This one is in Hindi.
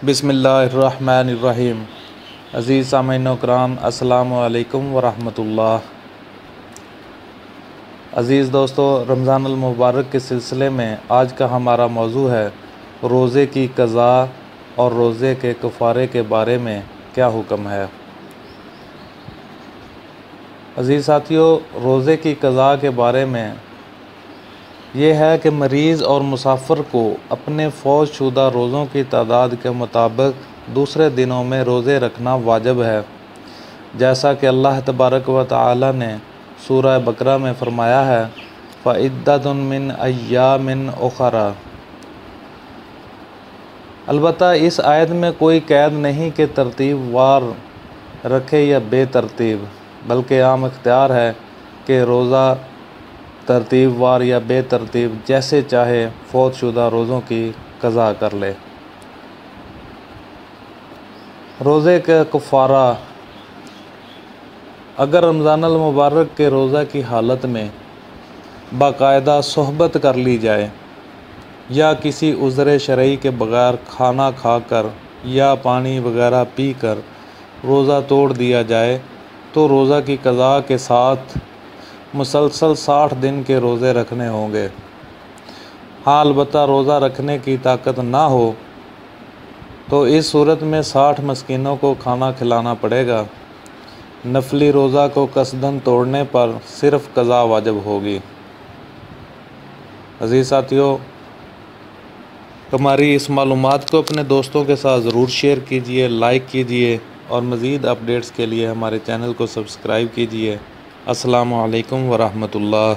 बिस्मिल्लाहिर्रहमानिर्रहीम। अज़ीज़ सामीन कराम, अस्सलामु अलैकुम वरहमतुल्लाह। अज़ीज़ दोस्तों, रमज़ान अल मुबारक के सिलसिले में आज का हमारा मौजू है रोज़े की क़ज़ा और रोज़े के कफ़ारे के बारे में क्या हुक्म है। अज़ीज़ साथियों, रोज़े की क़ज़ा के बारे में ये है कि मरीज़ और मुसाफ़िर को अपने फ़ौजशुदा रोज़ों की तादाद के मुताबिक दूसरे दिनों में रोज़े रखना वाजिब है, जैसा कि अल्लाह तबारक व तआला ने सूरह बकरा में फ़रमाया है, फ़इद्दतुन मिन अय्यामिन उख़रा। अलबत्ता इस आयत में कोई कैद नहीं कि तरतीब वार रखे या बेतरतीब, बल्कि आम इख्तियार है कि रोज़ा तरतीब वार या बेतरतीब जैसे चाहे फ़ौतशुदा रोज़ों की क़ज़ा कर ले। रोज़े का कफ़ारा। अगर रमज़ान अल मुबारक के रोज़ा की हालत में बाकायदा सोहबत कर ली जाए या किसी उज़्र शरई के बग़ैर खाना खाकर या पानी वगैरह पीकर रोज़ा तोड़ दिया जाए तो रोज़ा की क़ज़ा के साथ मुसलसल 60 दिन के रोज़े रखने होंगे। हाँ, अलबत्ता रोज़ा रखने की ताकत ना हो तो इस सूरत में 60 मस्कीनों को खाना खिलाना पड़ेगा। नफली रोज़ा को कसदन तोड़ने पर सिर्फ़ क़ज़ा वाजिब होगी। अज़ीज़ साथियों, हमारी इस मालूमात को अपने दोस्तों के साथ ज़रूर शेयर कीजिए, लाइक कीजिए और मज़ीद अपडेट्स के लिए हमारे चैनल को सब्सक्राइब कीजिए। अस्सलामु अलैकुम वरहमतुल्लाह।